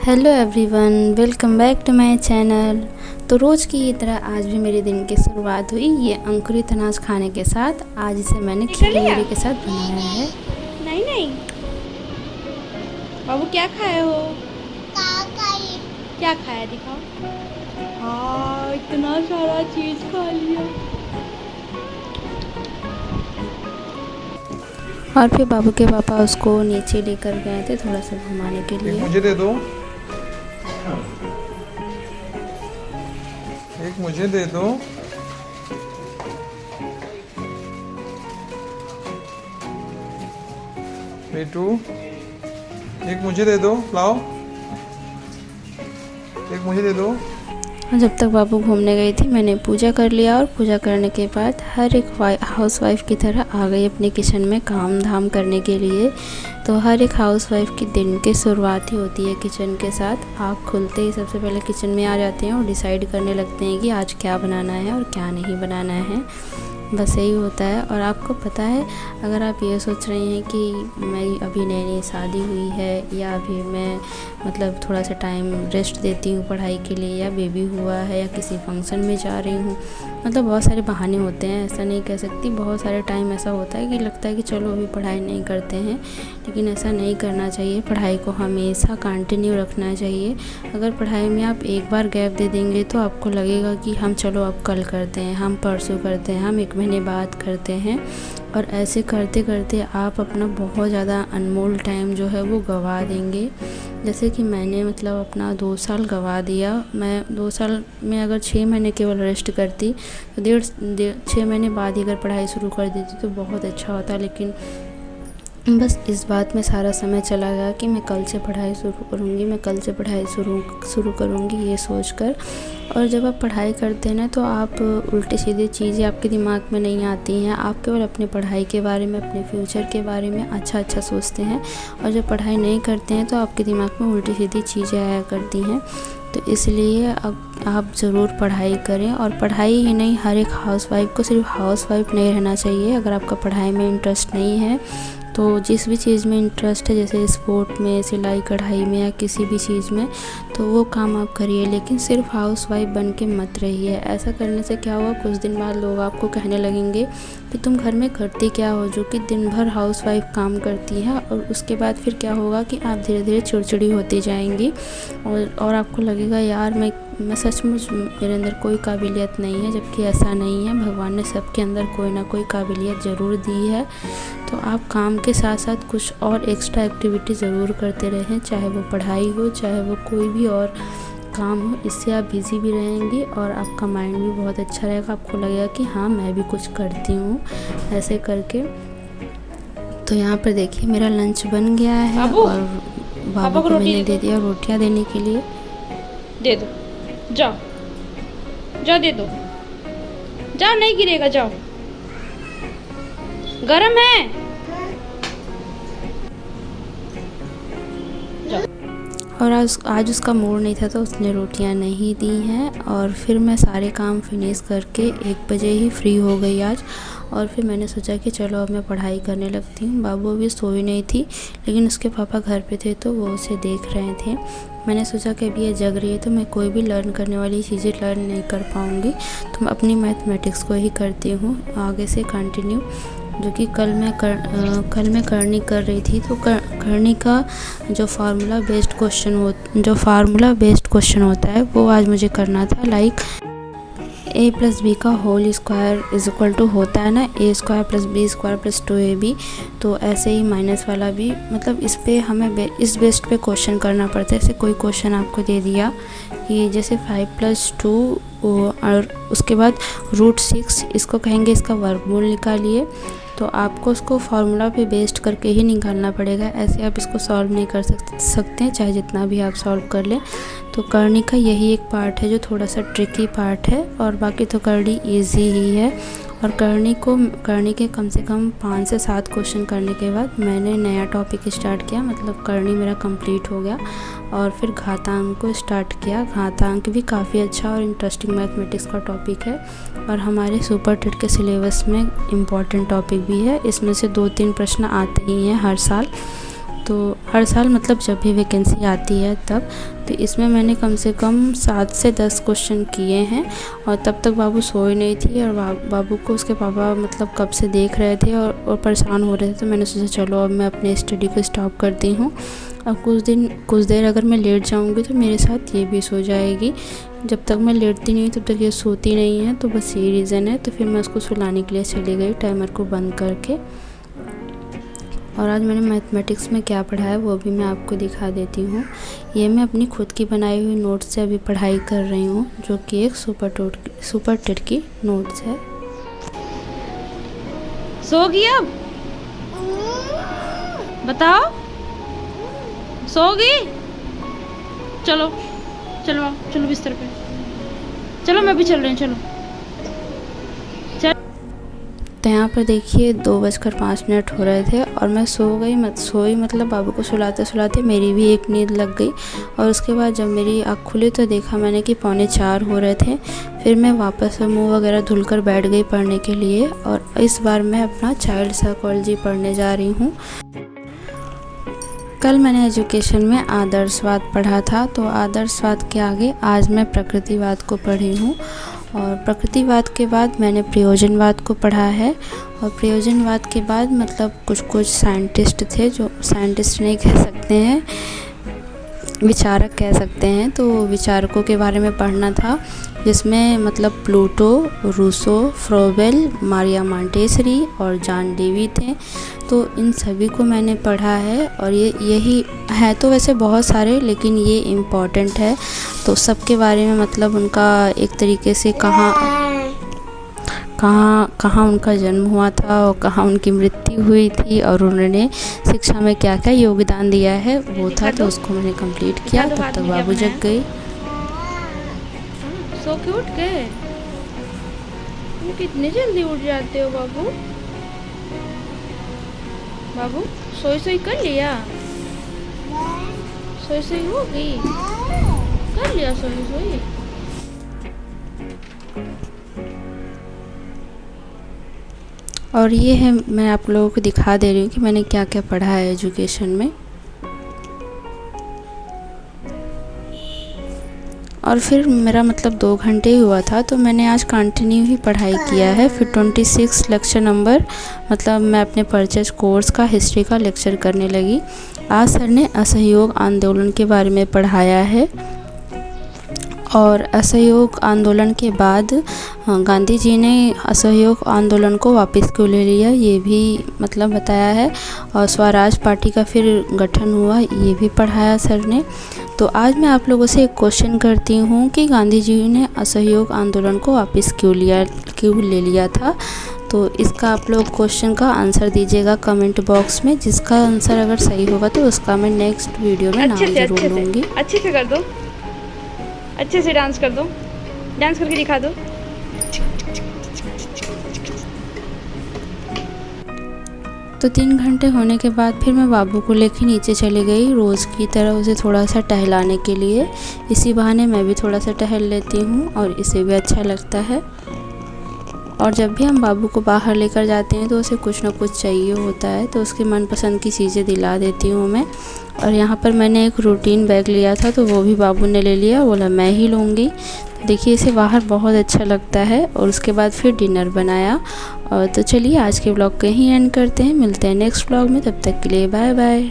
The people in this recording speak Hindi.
Hello everyone, welcome back to my channel. तो रोज़ की ही तरह आज भी मेरे दिन की शुरुआत हुई ये अंकुरित अनाज खाने के साथ। आज इसे मैंने खीरे के साथ बनाया है। नहीं नहीं बाबू, क्या खाए हो? क्या खाया दिखाओ। हाँ, इतना सारा चीज खा लिया। और फिर बाबू के पापा उसको नीचे लेकर गए थे थोड़ा सा घुमाने के लिए। मुझे दे दो, एक मुझे दे दो। बेटू, एक मुझे दे दो, लाओ एक मुझे दे दो। जब तक बाबू घूमने गई थी मैंने पूजा कर लिया और पूजा करने के बाद हर एक हाउसवाइफ की तरह आ गई अपने किचन में काम धाम करने के लिए। तो हर एक हाउसवाइफ की दिन की शुरुआत ही होती है किचन के साथ। आँख खुलते ही सबसे पहले किचन में आ जाते हैं और डिसाइड करने लगते हैं कि आज क्या बनाना है और क्या नहीं बनाना है। बस यही होता है। और आपको पता है, अगर आप ये सोच रही हैं कि मैं अभी नई नई शादी हुई है या अभी मैं मतलब थोड़ा सा टाइम रेस्ट देती हूँ पढ़ाई के लिए, या बेबी हुआ है या किसी फंक्शन में जा रही हूँ, मतलब बहुत सारे बहाने होते हैं, ऐसा नहीं कह सकती। बहुत सारे टाइम ऐसा होता है कि लगता है कि चलो अभी पढ़ाई नहीं करते हैं, लेकिन ऐसा नहीं करना चाहिए। पढ़ाई को हमेशा कंटिन्यू रखना चाहिए। अगर पढ़ाई में आप एक बार गैप दे देंगे तो आपको लगेगा कि हम चलो अब कल करते हैं, हम परसों करते हैं, हम एक महीने बाद करते हैं, और ऐसे करते करते आप अपना बहुत ज़्यादा अनमोल टाइम जो है वो गंवा देंगे। जैसे कि मैंने मतलब अपना 2 साल गंवा दिया। मैं 2 साल में अगर 6 महीने केवल रेस्ट करती तो 6 महीने बाद ही अगर पढ़ाई शुरू कर देती तो बहुत अच्छा होता। लेकिन बस इस बात में सारा समय चला गया कि मैं कल से पढ़ाई शुरू करूँगी, मैं कल से पढ़ाई शुरू करूँगी, ये सोचकर। और जब आप पढ़ाई करते हैं ना तो आप उल्टी सीधी चीज़ें आपके दिमाग में नहीं आती हैं। आप केवल अपने पढ़ाई के बारे में, अपने फ्यूचर के बारे में अच्छा सोचते हैं। और जब पढ़ाई नहीं करते हैं तो आपके दिमाग में उल्टी सीधी चीज़ें आया करती हैं। तो इसलिए अब आप ज़रूर पढ़ाई करें। और पढ़ाई ही नहीं, हर एक हाउसवाइफ को सिर्फ हाउसवाइफ नहीं रहना चाहिए। अगर आपका पढ़ाई में इंटरेस्ट नहीं है तो जिस भी चीज़ में इंटरेस्ट है, जैसे स्पोर्ट में, सिलाई कढ़ाई में या किसी भी चीज़ में, तो वो काम आप करिए, लेकिन सिर्फ हाउसवाइफ बन के मत रहिए। ऐसा करने से क्या होगा, कुछ दिन बाद लोग आपको कहने लगेंगे कि तुम घर में करती क्या हो, जो कि दिन भर हाउसवाइफ काम करती है। और उसके बाद फिर क्या होगा कि आप धीरे धीरे चिड़चिड़ी होती जाएंगी और आपको लगेगा यार मैं सचमुच मेरे अंदर कोई काबिलियत नहीं है, जबकि ऐसा नहीं है। भगवान ने सबके अंदर कोई ना कोई काबिलियत ज़रूर दी है। तो आप काम के साथ साथ कुछ और एक्स्ट्रा एक्टिविटी ज़रूर करते रहें, चाहे वो पढ़ाई हो, चाहे वो कोई भी और काम हो। इससे आप बिज़ी भी रहेंगी और आपका माइंड भी बहुत अच्छा रहेगा। आपको लगेगा कि हाँ, मैं भी कुछ करती हूँ ऐसे करके। तो यहाँ पर देखिए मेरा लंच बन गया है और बाबू को मैंने दे दिया रोटियाँ देने के लिए। दे दो, जाओ जाओ, दे दो, जाओ, नहीं गिरेगा, जाओ, गरम है। और आज उसका मूड नहीं था तो उसने रोटियां नहीं दी हैं। और फिर मैं सारे काम फिनिश करके 1 बजे ही फ्री हो गई आज। और फिर मैंने सोचा कि चलो अब मैं पढ़ाई करने लगती हूँ। बाबू अभी सोई नहीं थी, लेकिन उसके पापा घर पे थे तो वो उसे देख रहे थे। मैंने सोचा कि अभी ये जग रही है तो मैं कोई भी लर्न करने वाली चीज़ें लर्न नहीं कर पाऊँगी, तो मैं अपनी मैथमेटिक्स को ही करती हूँ आगे से कंटिन्यू, जो कि कल मैं करनी कर रही थी। तो करनी का जो फार्मूला बेस्ड क्वेश्चन होता है वो आज मुझे करना था। लाइक a+b का whole square is equal to होता है ना a² + b² + 2ab। तो ऐसे ही माइनस वाला भी, मतलब इस पे हमें इस बेस्ड पे क्वेश्चन करना पड़ता है। जैसे कोई क्वेश्चन आपको दे दिया कि जैसे 5 + 2 और उसके बाद √6, इसको कहेंगे इसका वर्गमूल निकालिए। तो आपको उसको फार्मूला पे बेस्ड करके ही निकालना पड़ेगा, ऐसे आप इसको सॉल्व नहीं कर सकते चाहे जितना भी आप सॉल्व कर लें। तो करनी का यही एक पार्ट है जो थोड़ा सा ट्रिकी पार्ट है, और बाकी तो करनी ईजी ही है। और करनी के कम से कम 5 से 7 क्वेश्चन करने के बाद मैंने नया टॉपिक स्टार्ट किया, मतलब करनी मेरा कंप्लीट हो गया। और फिर घातांक को स्टार्ट किया। घातांक भी काफ़ी अच्छा और इंटरेस्टिंग मैथमेटिक्स का टॉपिक है, और हमारे सुपर टेट के सिलेबस में इम्पॉर्टेंट टॉपिक भी है। इसमें से 2-3 प्रश्न आते ही हैं हर साल। तो हर साल मतलब जब भी वैकेंसी आती है तब, तो इसमें मैंने कम से कम 7 से 10 क्वेश्चन किए हैं। और तब तक बाबू सोए नहीं थी और बाबू को उसके पापा मतलब कब से देख रहे थे और परेशान हो रहे थे। तो मैंने सोचा चलो अब मैं अपने स्टडी को स्टॉप करती हूँ। अब कुछ देर अगर मैं लेट जाऊँगी तो मेरे साथ ये भी सो जाएगी। जब तक मैं लेटती नहीं तब तक ये सोती नहीं है, तो बस यही रीज़न है। तो फिर मैं उसको सुलाने के लिए चली गई टाइमर को बंद करके। और आज मैंने मैथमेटिक्स में क्या पढ़ा है वो भी मैं आपको दिखा देती हूँ। ये मैं अपनी खुद की बनाई हुई नोट्स से अभी पढ़ाई कर रही हूँ, जो कि एक सुपर टेट की नोट्स है। सो गई अब? बताओ, सो गई? चलो चलो आओ, चलो बिस्तर पे चलो, मैं भी चल रही हूँ, चलो। तो यहाँ पर देखिए 2:05 हो रहे थे और मैं सोई मतलब बाबू को सुलाते सुलाते मेरी भी एक नींद लग गई। और उसके बाद जब मेरी आँख खुली तो देखा मैंने कि 3:45 हो रहे थे। फिर मैं वापस मुंह वगैरह धुलकर बैठ गई पढ़ने के लिए। और इस बार मैं अपना चाइल्ड साइकोलॉजी पढ़ने जा रही हूँ। कल मैंने एजुकेशन में आदर्शवाद पढ़ा था, तो आदर्शवाद के आगे आज मैं प्रकृतिवाद को पढ़ी हूँ। और प्रकृतिवाद के बाद मैंने प्रयोजनवाद को पढ़ा है। और प्रयोजनवाद के बाद मतलब कुछ साइंटिस्ट थे, जो साइंटिस्ट नहीं कह सकते हैं, विचारक कह सकते हैं। तो विचारकों के बारे में पढ़ना था, जिसमें मतलब Plato, Rousseau, Froebel, Maria Montessori और जॉन डेवी थे। तो इन सभी को मैंने पढ़ा है। और यही है तो वैसे बहुत सारे, लेकिन ये इम्पॉर्टेंट है। तो सबके बारे में मतलब उनका एक तरीके से कहाँ उनका जन्म हुआ था और कहाँ उनकी मृत्यु हुई थी और उन्होंने शिक्षा में क्या क्या योगदान दिया है वो था। तो उसको मैंने कंप्लीट किया। तब तक बाबू जग गई। सो के उठ गए? तुम कितने जल्दी उठ जाते हो बाबू? बाबू सोई कर लिया? सोई होगी? कर लिया सोई? और ये है, मैं आप लोगों को दिखा दे रही हूँ कि मैंने क्या क्या पढ़ा है एजुकेशन में। और फिर मेरा मतलब 2 घंटे ही हुआ था, तो मैंने आज कंटिन्यू ही पढ़ाई किया है। फिर 26 लेक्चर नंबर मतलब मैं अपने परचेज कोर्स का हिस्ट्री का लेक्चर करने लगी। आज सर ने असहयोग आंदोलन के बारे में पढ़ाया है। और असहयोग आंदोलन के बाद गांधी जी ने असहयोग आंदोलन को वापस क्यों ले लिया ये भी मतलब बताया है। और स्वराज पार्टी का फिर गठन हुआ ये भी पढ़ाया सर ने। तो आज मैं आप लोगों से एक क्वेश्चन करती हूँ कि गांधी जी ने असहयोग आंदोलन को वापस क्यों ले लिया था। तो इसका आप लोग क्वेश्चन का आंसर दीजिएगा कमेंट बॉक्स में। जिसका आंसर अगर सही होगा तो उसका मैं नेक्स्ट वीडियो में नाम जरूर लूँगी। अच्छे से कर दो, अच्छे से डांस कर दो, डांस करके दिखा दो। तो 3 घंटे होने के बाद फिर मैं बाबू को लेके नीचे चली गई, रोज़ की तरह उसे थोड़ा सा टहलाने के लिए। इसी बहाने मैं भी थोड़ा सा टहल लेती हूँ और इसे भी अच्छा लगता है। और जब भी हम बाबू को बाहर लेकर जाते हैं तो उसे कुछ ना कुछ चाहिए होता है, तो उसकी मनपसंद की चीज़ें दिला देती हूँ मैं। और यहाँ पर मैंने एक रूटीन बैग लिया था, तो वो भी बाबू ने ले लिया, बोला मैं ही लूँगी। तो देखिए इसे बाहर बहुत अच्छा लगता है। और उसके बाद फिर डिनर बनाया। और तो चलिए आज के ब्लॉग को यहीं एंड करते हैं, मिलते हैं नेक्स्ट ब्लॉग में। तब तक के लिए बाय बाय।